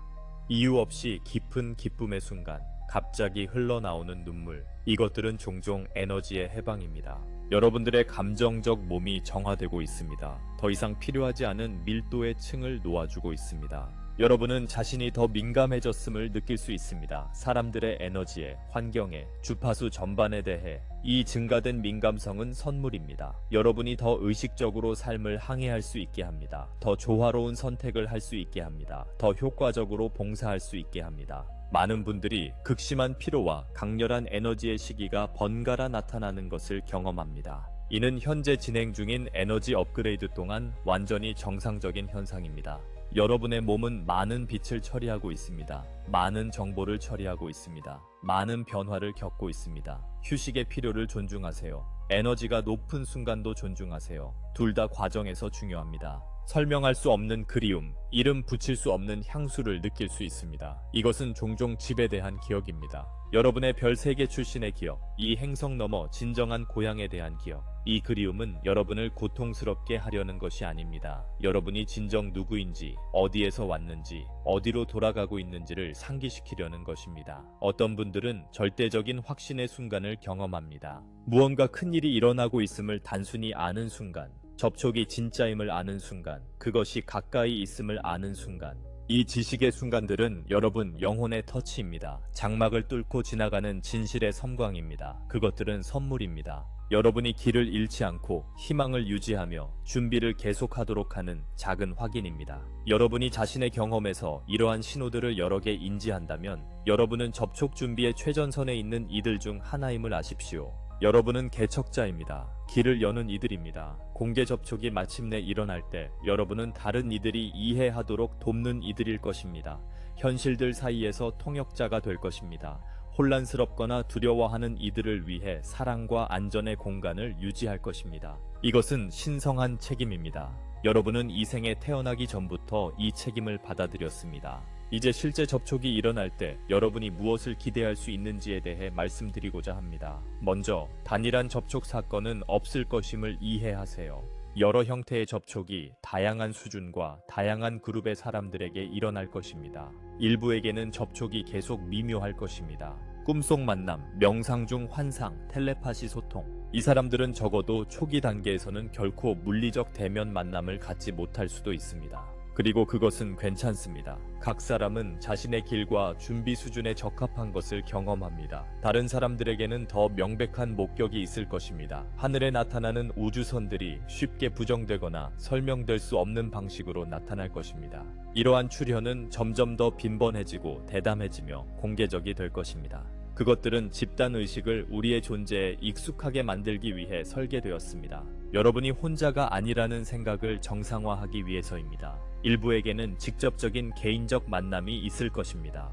이유 없이 깊은 기쁨의 순간, 갑자기 흘러나오는 눈물. 이것들은 종종 에너지의 해방입니다. 여러분들의 감정적 몸이 정화되고 있습니다. 더 이상 필요하지 않은 밀도의 층을 놓아주고 있습니다. 여러분은 자신이 더 민감해졌음을 느낄 수 있습니다. 사람들의 에너지에, 환경에, 주파수 전반에 대해 이 증가된 민감성은 선물입니다. 여러분이 더 의식적으로 삶을 항해할 수 있게 합니다. 더 조화로운 선택을 할 수 있게 합니다. 더 효과적으로 봉사할 수 있게 합니다. 많은 분들이 극심한 피로와 강렬한 에너지의 시기가 번갈아 나타나는 것을 경험합니다. 이는 현재 진행 중인 에너지 업그레이드 동안 완전히 정상적인 현상입니다. 여러분의 몸은 많은 빛을 처리하고 있습니다. 많은 정보를 처리하고 있습니다. 많은 변화를 겪고 있습니다. 휴식의 필요를 존중하세요. 에너지가 높은 순간도 존중하세요. 둘 다 과정에서 중요합니다. 설명할 수 없는 그리움, 이름 붙일 수 없는 향수를 느낄 수 있습니다. 이것은 종종 집에 대한 기억입니다. 여러분의 별 3개 출신의 기억, 이 행성 너머 진정한 고향에 대한 기억. 이 그리움은 여러분을 고통스럽게 하려는 것이 아닙니다. 여러분이 진정 누구인지, 어디에서 왔는지, 어디로 돌아가고 있는지를 상기시키려는 것입니다. 어떤 분들은 절대적인 확신의 순간을 경험합니다. 무언가 큰일이 일어나고 있음을 단순히 아는 순간, 접촉이 진짜임을 아는 순간, 그것이 가까이 있음을 아는 순간. 이 지식의 순간들은 여러분 영혼의 터치입니다. 장막을 뚫고 지나가는 진실의 섬광입니다. 그것들은 선물입니다. 여러분이 길을 잃지 않고 희망을 유지하며 준비를 계속하도록 하는 작은 확인입니다. 여러분이 자신의 경험에서 이러한 신호들을 여러 개 인지한다면 여러분은 접촉 준비의 최전선에 있는 이들 중 하나임을 아십시오. 여러분은 개척자입니다. 길을 여는 이들입니다. 공개 접촉이 마침내 일어날 때 여러분은 다른 이들이 이해하도록 돕는 이들일 것입니다. 현실들 사이에서 통역자가 될 것입니다. 혼란스럽거나 두려워하는 이들을 위해 사랑과 안전의 공간을 유지할 것입니다. 이것은 신성한 책임입니다. 여러분은 이 생에 태어나기 전부터 이 책임을 받아들였습니다. 이제 실제 접촉이 일어날 때 여러분이 무엇을 기대할 수 있는지에 대해 말씀드리고자 합니다. 먼저 단일한 접촉 사건은 없을 것임을 이해하세요. 여러 형태의 접촉이 다양한 수준과 다양한 그룹의 사람들에게 일어날 것입니다. 일부에게는 접촉이 계속 미묘할 것입니다. 꿈속 만남, 명상 중 환상, 텔레파시 소통. 이 사람들은 적어도 초기 단계에서는 결코 물리적 대면 만남을 갖지 못할 수도 있습니다. 그리고 그것은 괜찮습니다. 각 사람은 자신의 길과 준비 수준에 적합한 것을 경험합니다. 다른 사람들에게는 더 명백한 목격이 있을 것입니다. 하늘에 나타나는 우주선들이 쉽게 부정되거나 설명될 수 없는 방식으로 나타날 것입니다. 이러한 출현은 점점 더 빈번해지고 대담해지며 공개적이 될 것입니다. 그것들은 집단의식을 우리의 존재에 익숙하게 만들기 위해 설계되었습니다. 여러분이 혼자가 아니라는 생각을 정상화하기 위해서입니다. 일부에게는 직접적인 개인적 만남이 있을 것입니다.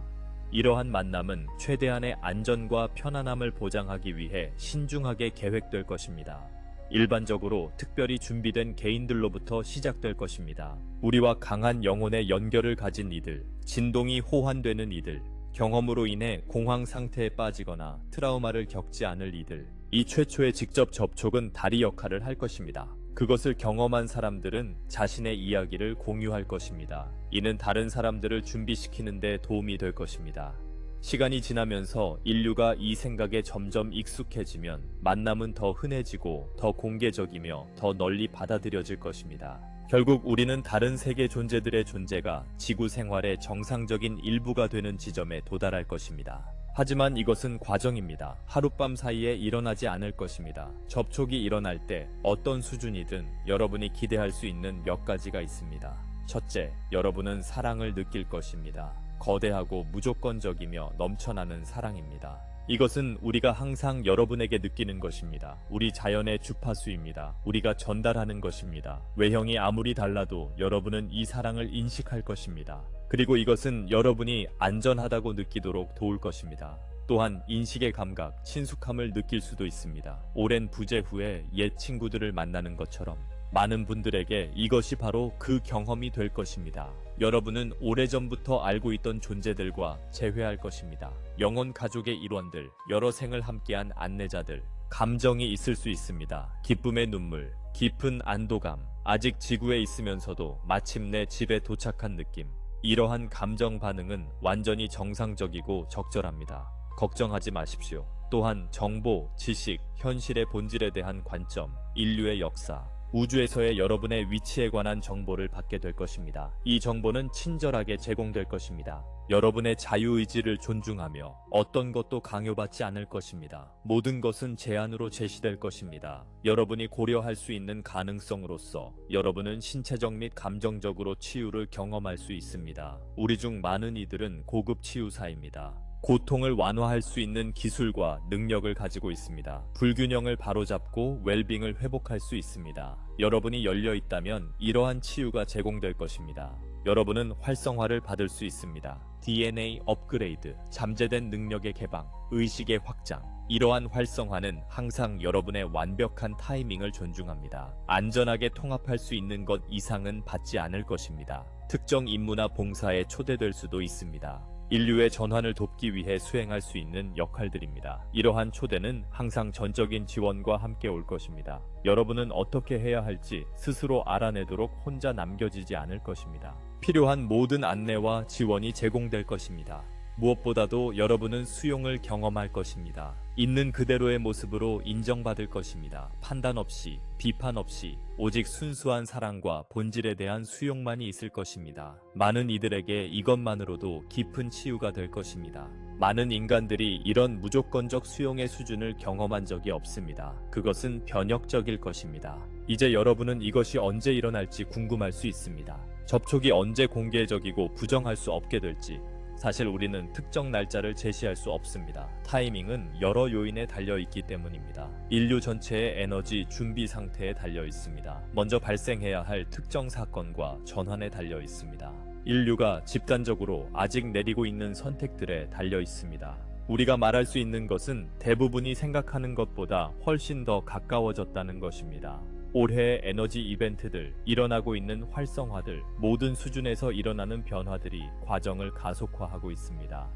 이러한 만남은 최대한의 안전과 편안함을 보장하기 위해 신중하게 계획될 것입니다. 일반적으로 특별히 준비된 개인들로부터 시작될 것입니다. 우리와 강한 영혼의 연결을 가진 이들, 진동이 호환되는 이들, 경험으로 인해 공황 상태에 빠지거나 트라우마를 겪지 않을 이들. 이 최초의 직접 접촉은 다리 역할을 할 것입니다. 그것을 경험한 사람들은 자신의 이야기를 공유할 것입니다. 이는 다른 사람들을 준비시키는 데 도움이 될 것입니다. 시간이 지나면서 인류가 이 생각에 점점 익숙해지면 만남은 더 흔해지고 더 공개적이며 더 널리 받아들여질 것입니다. 결국 우리는 다른 세계 존재들의 존재가 지구 생활의 정상적인 일부가 되는 지점에 도달할 것입니다. 하지만 이것은 과정입니다. 하룻밤 사이에 일어나지 않을 것입니다. 접촉이 일어날 때 어떤 수준이든 여러분이 기대할 수 있는 몇 가지가 있습니다. 첫째, 여러분은 사랑을 느낄 것입니다. 거대하고 무조건적이며 넘쳐나는 사랑입니다. 이것은 우리가 항상 여러분에게 느끼는 것입니다. 우리 자연의 주파수입니다. 우리가 전달하는 것입니다. 외형이 아무리 달라도 여러분은 이 사랑을 인식할 것입니다. 그리고 이것은 여러분이 안전하다고 느끼도록 도울 것입니다. 또한 인식의 감각, 친숙함을 느낄 수도 있습니다. 오랜 부재 후에 옛 친구들을 만나는 것처럼 많은 분들에게 이것이 바로 그 경험이 될 것입니다. 여러분은 오래전부터 알고 있던 존재들과 재회할 것입니다. 영혼 가족의 일원들, 여러 생을 함께한 안내자들, 감정이 있을 수 있습니다. 기쁨의 눈물, 깊은 안도감, 아직 지구에 있으면서도 마침내 집에 도착한 느낌. 이러한 감정 반응은 완전히 정상적이고 적절합니다. 걱정하지 마십시오. 또한 정보, 지식, 현실의 본질에 대한 관점, 인류의 역사, 우주에서의 여러분의 위치에 관한 정보를 받게 될 것입니다. 이 정보는 친절하게 제공될 것입니다. 여러분의 자유의지를 존중하며 어떤 것도 강요받지 않을 것입니다. 모든 것은 제안으로 제시될 것입니다. 여러분이 고려할 수 있는 가능성으로서 여러분은 신체적 및 감정적으로 치유를 경험할 수 있습니다. 우리 중 많은 이들은 고급 치유사입니다. 고통을 완화할 수 있는 기술과 능력을 가지고 있습니다. 불균형을 바로잡고 웰빙을 회복할 수 있습니다. 여러분이 열려 있다면 이러한 치유가 제공될 것입니다. 여러분은 활성화를 받을 수 있습니다. DNA 업그레이드, 잠재된 능력의 개방, 의식의 확장. 이러한 활성화는 항상 여러분의 완벽한 타이밍을 존중합니다. 안전하게 통합할 수 있는 것 이상은 받지 않을 것입니다. 특정 임무나 봉사에 초대될 수도 있습니다. 인류의 전환을 돕기 위해 수행할 수 있는 역할들입니다. 이러한 초대는 항상 전적인 지원과 함께 올 것입니다. 여러분은 어떻게 해야 할지 스스로 알아내도록 혼자 남겨지지 않을 것입니다. 필요한 모든 안내와 지원이 제공될 것입니다. 무엇보다도 여러분은 수용을 경험할 것입니다. 있는 그대로의 모습으로 인정받을 것입니다. 판단 없이, 비판 없이, 오직 순수한 사랑과 본질에 대한 수용만이 있을 것입니다. 많은 이들에게 이것만으로도 깊은 치유가 될 것입니다. 많은 인간들이 이런 무조건적 수용의 수준을 경험한 적이 없습니다. 그것은 변혁적일 것입니다. 이제 여러분은 이것이 언제 일어날지 궁금할 수 있습니다. 접촉이 언제 공개적이고 부정할 수 없게 될지. 사실 우리는 특정 날짜를 제시할 수 없습니다. 타이밍은 여러 요인에 달려있기 때문입니다. 인류 전체의 에너지 준비 상태에 달려 있습니다. 먼저 발생해야 할 특정 사건과 전환에 달려 있습니다. 인류가 집단적으로 아직 내리고 있는 선택들에 달려 있습니다. 우리가 말할 수 있는 것은 대부분이 생각하는 것보다 훨씬 더 가까워졌다는 것입니다. 올해의 에너지 이벤트들, 일어나고 있는 활성화들, 모든 수준에서 일어나는 변화들이 과정을 가속화하고 있습니다.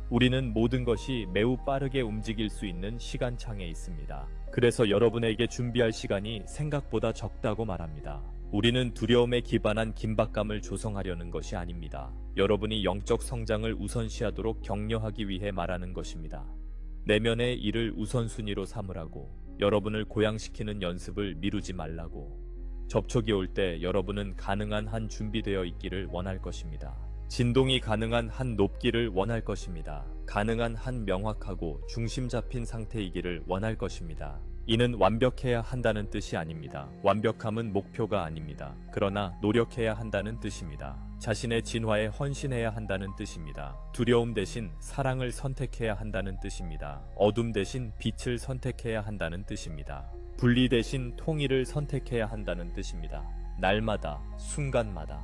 우리는 모든 것이 매우 빠르게 움직일 수 있는 시간창에 있습니다. 그래서 여러분에게 준비할 시간이 생각보다 적다고 말합니다. 우리는 두려움에 기반한 긴박감을 조성하려는 것이 아닙니다. 여러분이 영적 성장을 우선시하도록 격려하기 위해 말하는 것입니다. 내면의 일을 우선순위로 삼으라고, 여러분을 고양시키는 연습을 미루지 말라고. 접촉이 올 때 여러분은 가능한 한 준비되어 있기를 원할 것입니다. 진동이 가능한 한 높기를 원할 것입니다. 가능한 한 명확하고 중심 잡힌 상태이기를 원할 것입니다. 이는 완벽해야 한다는 뜻이 아닙니다. 완벽함은 목표가 아닙니다. 그러나 노력해야 한다는 뜻입니다. 자신의 진화에 헌신해야 한다는 뜻입니다. 두려움 대신 사랑을 선택해야 한다는 뜻입니다. 어둠 대신 빛을 선택해야 한다는 뜻입니다. 분리 대신 통일을 선택해야 한다는 뜻입니다. 날마다, 순간마다.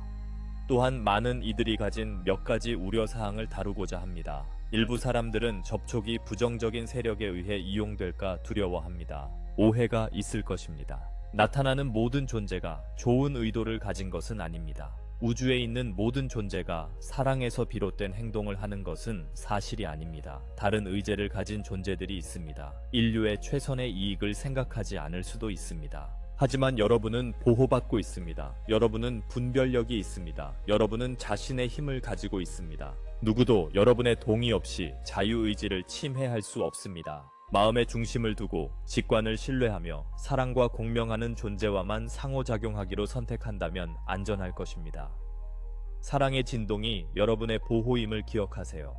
또한 많은 이들이 가진 몇 가지 우려사항을 다루고자 합니다. 일부 사람들은 접촉이 부정적인 세력에 의해 이용될까 두려워합니다. 오해가 있을 것입니다. 나타나는 모든 존재가 좋은 의도를 가진 것은 아닙니다. 우주에 있는 모든 존재가 사랑에서 비롯된 행동을 하는 것은 사실이 아닙니다. 다른 의제를 가진 존재들이 있습니다. 인류의 최선의 이익을 생각하지 않을 수도 있습니다. 하지만 여러분은 보호받고 있습니다. 여러분은 분별력이 있습니다. 여러분은 자신의 힘을 가지고 있습니다. 누구도 여러분의 동의 없이 자유의지를 침해할 수 없습니다. 마음의 중심을 두고 직관을 신뢰하며 사랑과 공명하는 존재와만 상호작용하기로 선택한다면 안전할 것입니다. 사랑의 진동이 여러분의 보호임을 기억하세요.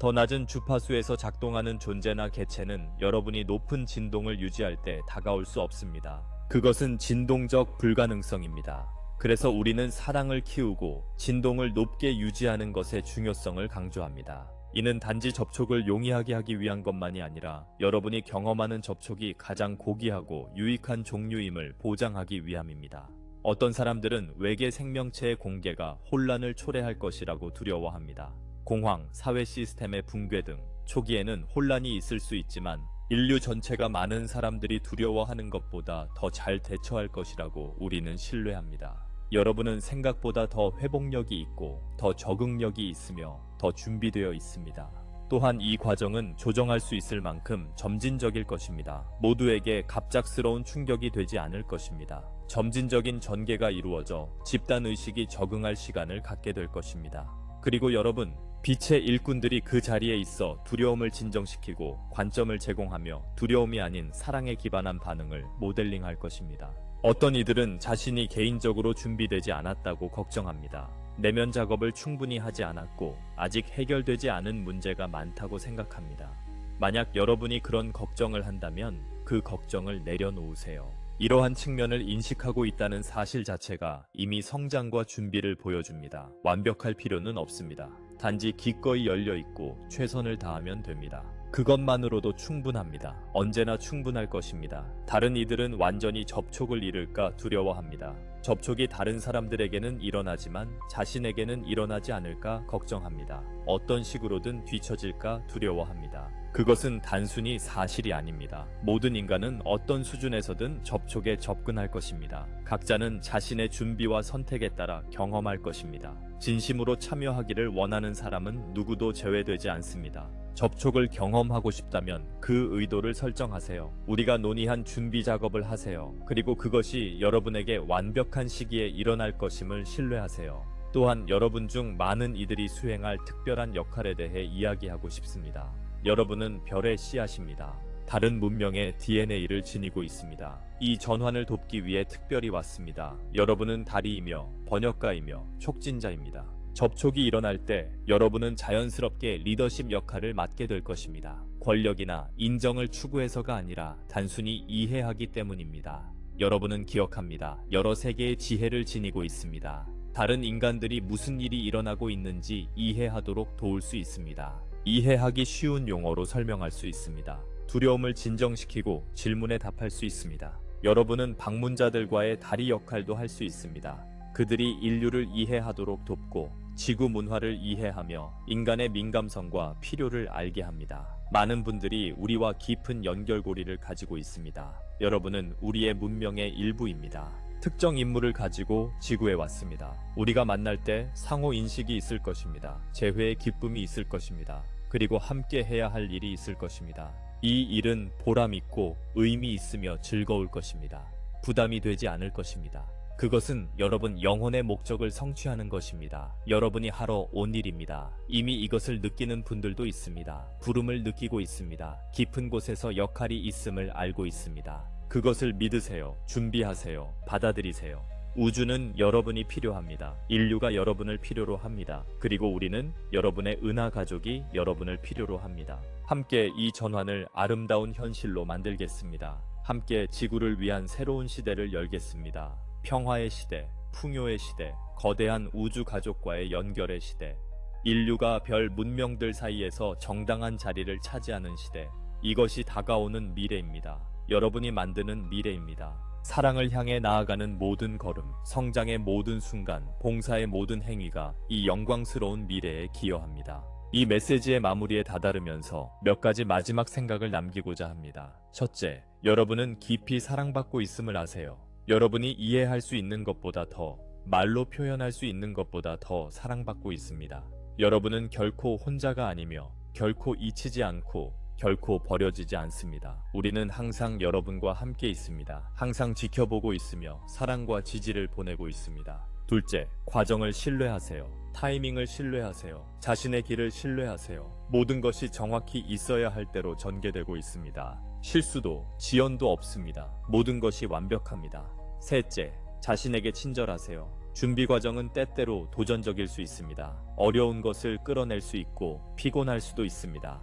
더 낮은 주파수에서 작동하는 존재나 개체는 여러분이 높은 진동을 유지할 때 다가올 수 없습니다. 그것은 진동적 불가능성입니다. 그래서 우리는 사랑을 키우고 진동을 높게 유지하는 것의 중요성을 강조합니다. 이는 단지 접촉을 용이하게 하기 위한 것만이 아니라 여러분이 경험하는 접촉이 가장 고귀하고 유익한 종류임을 보장하기 위함입니다. 어떤 사람들은 외계 생명체의 공개가 혼란을 초래할 것이라고 두려워합니다. 공황, 사회 시스템의 붕괴 등 초기에는 혼란이 있을 수 있지만 인류 전체가 많은 사람들이 두려워하는 것보다 더 잘 대처할 것이라고 우리는 신뢰합니다. 여러분은 생각보다 더 회복력이 있고 더 적응력이 있으며 더 준비되어 있습니다. 또한 이 과정은 조정할 수 있을 만큼 점진적일 것입니다. 모두에게 갑작스러운 충격이 되지 않을 것입니다. 점진적인 전개가 이루어져 집단의식이 적응할 시간을 갖게 될 것입니다. 그리고 여러분, 빛의 일꾼들이 그 자리에 있어 두려움을 진정시키고 관점을 제공하며 두려움이 아닌 사랑에 기반한 반응을 모델링할 것입니다. 어떤 이들은 자신이 개인적으로 준비되지 않았다고 걱정합니다. 내면 작업을 충분히 하지 않았고 아직 해결되지 않은 문제가 많다고 생각합니다. 만약 여러분이 그런 걱정을 한다면 그 걱정을 내려놓으세요. 이러한 측면을 인식하고 있다는 사실 자체가 이미 성장과 준비를 보여줍니다. 완벽할 필요는 없습니다. 단지 기꺼이 열려있고 최선을 다하면 됩니다. 그것만으로도 충분합니다. 언제나 충분할 것입니다. 다른 이들은 완전히 접촉을 잃을까 두려워합니다. 접촉이 다른 사람들에게는 일어나지만 자신에게는 일어나지 않을까 걱정합니다. 어떤 식으로든 뒤처질까 두려워합니다. 그것은 단순히 사실이 아닙니다. 모든 인간은 어떤 수준에서든 접촉에 접근할 것입니다. 각자는 자신의 준비와 선택에 따라 경험할 것입니다. 진심으로 참여하기를 원하는 사람은 누구도 제외되지 않습니다. 접촉을 경험하고 싶다면 그 의도를 설정하세요. 우리가 논의한 준비 작업을 하세요. 그리고 그것이 여러분에게 완벽한 시기에 일어날 것임을 신뢰하세요. 또한 여러분 중 많은 이들이 수행할 특별한 역할에 대해 이야기하고 싶습니다. 여러분은 별의 씨앗입니다. 다른 문명의 DNA를 지니고 있습니다. 이 전환을 돕기 위해 특별히 왔습니다. 여러분은 다리이며 번역가이며 촉진자입니다. 접촉이 일어날 때 여러분은 자연스럽게 리더십 역할을 맡게 될 것입니다. 권력이나 인정을 추구해서가 아니라 단순히 이해하기 때문입니다. 여러분은 기억합니다. 여러 세계의 지혜를 지니고 있습니다. 다른 인간들이 무슨 일이 일어나고 있는지 이해하도록 도울 수 있습니다. 이해하기 쉬운 용어로 설명할 수 있습니다. 두려움을 진정시키고 질문에 답할 수 있습니다. 여러분은 방문자들과의 다리 역할도 할 수 있습니다. 그들이 인류를 이해하도록 돕고 지구 문화를 이해하며 인간의 민감성과 필요를 알게 합니다. 많은 분들이 우리와 깊은 연결고리를 가지고 있습니다. 여러분은 우리의 문명의 일부입니다. 특정 인물을 가지고 지구에 왔습니다. 우리가 만날 때 상호 인식이 있을 것입니다. 재회의 기쁨이 있을 것입니다. 그리고 함께 해야 할 일이 있을 것입니다. 이 일은 보람 있고 의미 있으며 즐거울 것입니다. 부담이 되지 않을 것입니다. 그것은 여러분 영혼의 목적을 성취하는 것입니다. 여러분이 하러 온 일입니다. 이미 이것을 느끼는 분들도 있습니다. 부름을 느끼고 있습니다. 깊은 곳에서 역할이 있음을 알고 있습니다. 그것을 믿으세요. 준비하세요. 받아들이세요. 우주는 여러분이 필요합니다. 인류가 여러분을 필요로 합니다. 그리고 우리는 여러분의 은하 가족이 여러분을 필요로 합니다. 함께 이 전환을 아름다운 현실로 만들겠습니다. 함께 지구를 위한 새로운 시대를 열겠습니다. 평화의 시대, 풍요의 시대, 거대한 우주 가족과의 연결의 시대, 인류가 별 문명들 사이에서 정당한 자리를 차지하는 시대, 이것이 다가오는 미래입니다. 여러분이 만드는 미래입니다. 사랑을 향해 나아가는 모든 걸음, 성장의 모든 순간, 봉사의 모든 행위가 이 영광스러운 미래에 기여합니다. 이 메시지의 마무리에 다다르면서 몇 가지 마지막 생각을 남기고자 합니다. 첫째, 여러분은 깊이 사랑받고 있음을 아세요. 여러분이 이해할 수 있는 것보다 더, 말로 표현할 수 있는 것보다 더 사랑받고 있습니다. 여러분은 결코 혼자가 아니며 결코 잊히지 않고 결코 버려지지 않습니다. 우리는 항상 여러분과 함께 있습니다. 항상 지켜보고 있으며 사랑과 지지를 보내고 있습니다. 둘째, 과정을 신뢰하세요. 타이밍을 신뢰하세요. 자신의 길을 신뢰하세요. 모든 것이 정확히 있어야 할 대로 전개되고 있습니다. 실수도 지연도 없습니다. 모든 것이 완벽합니다. 셋째, 자신에게 친절하세요. 준비 과정은 때때로 도전적일 수 있습니다. 어려운 것을 끌어낼 수 있고 피곤할 수도 있습니다.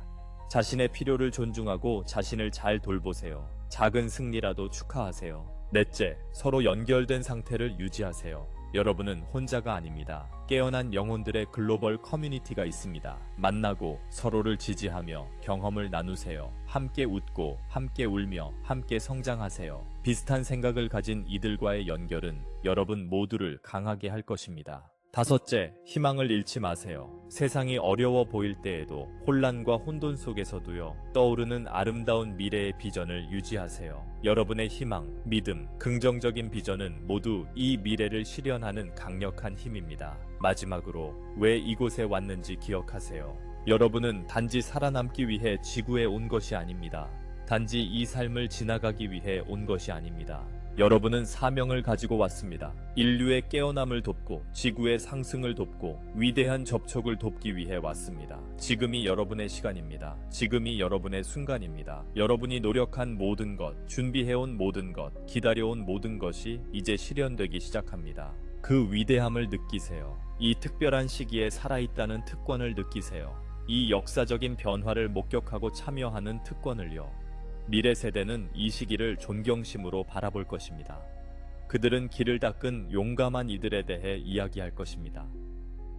자신의 필요를 존중하고 자신을 잘 돌보세요. 작은 승리라도 축하하세요. 넷째, 서로 연결된 상태를 유지하세요. 여러분은 혼자가 아닙니다. 깨어난 영혼들의 글로벌 커뮤니티가 있습니다. 만나고 서로를 지지하며 경험을 나누세요. 함께 웃고 함께 울며 함께 성장하세요. 비슷한 생각을 가진 이들과의 연결은 여러분 모두를 강하게 할 것입니다. 5째, 희망을 잃지 마세요. 세상이 어려워 보일 때에도 혼란과 혼돈 속에서도요, 떠오르는 아름다운 미래의 비전을 유지하세요. 여러분의 희망, 믿음, 긍정적인 비전은 모두 이 미래를 실현하는 강력한 힘입니다. 마지막으로, 왜 이곳에 왔는지 기억하세요. 여러분은 단지 살아남기 위해 지구에 온 것이 아닙니다. 단지 이 삶을 지나가기 위해 온 것이 아닙니다. 여러분은 사명을 가지고 왔습니다. 인류의 깨어남을 돕고 지구의 상승을 돕고 위대한 접촉을 돕기 위해 왔습니다. 지금이 여러분의 시간입니다. 지금이 여러분의 순간입니다. 여러분이 노력한 모든 것, 준비해온 모든 것, 기다려온 모든 것이 이제 실현되기 시작합니다. 그 위대함을 느끼세요. 이 특별한 시기에 살아있다는 특권을 느끼세요. 이 역사적인 변화를 목격하고 참여하는 특권을요. 미래 세대는 이 시기를 존경심으로 바라볼 것입니다. 그들은 길을 닦은 용감한 이들에 대해 이야기할 것입니다.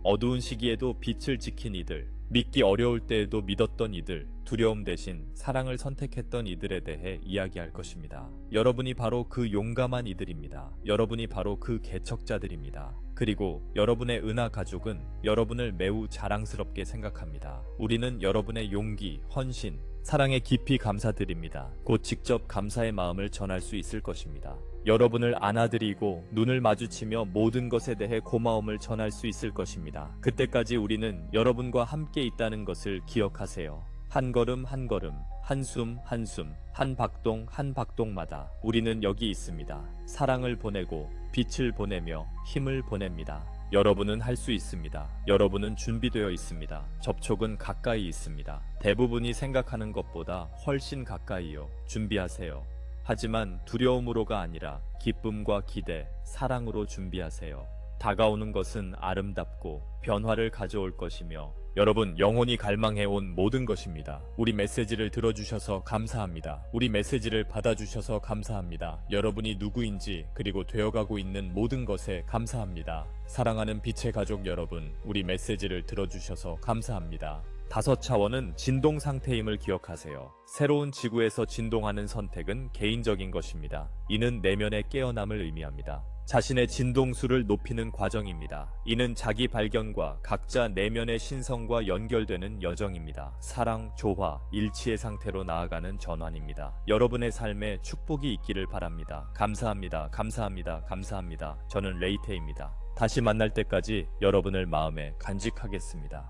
어두운 시기에도 빛을 지킨 이들, 믿기 어려울 때에도 믿었던 이들, 두려움 대신 사랑을 선택했던 이들에 대해 이야기할 것입니다. 여러분이 바로 그 용감한 이들입니다. 여러분이 바로 그 개척자들입니다. 그리고 여러분의 은하 가족은 여러분을 매우 자랑스럽게 생각합니다. 우리는 여러분의 용기, 헌신, 사랑에 깊이 감사드립니다. 곧 직접 감사의 마음을 전할 수 있을 것입니다. 여러분을 안아드리고 눈을 마주치며 모든 것에 대해 고마움을 전할 수 있을 것입니다. 그때까지 우리는 여러분과 함께 있다는 것을 기억하세요. 한 걸음 한 걸음, 한숨 한숨, 한 박동 한 박동마다 우리는 여기 있습니다. 사랑을 보내고 빛을 보내며 힘을 보냅니다. 여러분은 할 수 있습니다. 여러분은 준비되어 있습니다. 접촉은 가까이 있습니다. 대부분이 생각하는 것보다 훨씬 가까이요. 준비하세요. 하지만 두려움으로가 아니라 기쁨과 기대, 사랑으로 준비하세요. 다가오는 것은 아름답고 변화를 가져올 것이며 여러분 영혼이 갈망해온 모든 것입니다. 우리 메시지를 들어주셔서 감사합니다. 우리 메시지를 받아주셔서 감사합니다. 여러분이 누구인지 그리고 되어가고 있는 모든 것에 감사합니다. 사랑하는 빛의 가족 여러분, 우리 메시지를 들어주셔서 감사합니다. 5차원은 진동 상태임을 기억하세요. 새로운 지구에서 진동하는 선택은 개인적인 것입니다. 이는 내면의 깨어남을 의미합니다. 자신의 진동수를 높이는 과정입니다. 이는 자기 발견과 각자 내면의 신성과 연결되는 여정입니다. 사랑, 조화, 일치의 상태로 나아가는 전환입니다. 여러분의 삶에 축복이 있기를 바랍니다. 감사합니다. 감사합니다. 감사합니다. 저는 레이테입니다. 다시 만날 때까지 여러분을 마음에 간직하겠습니다.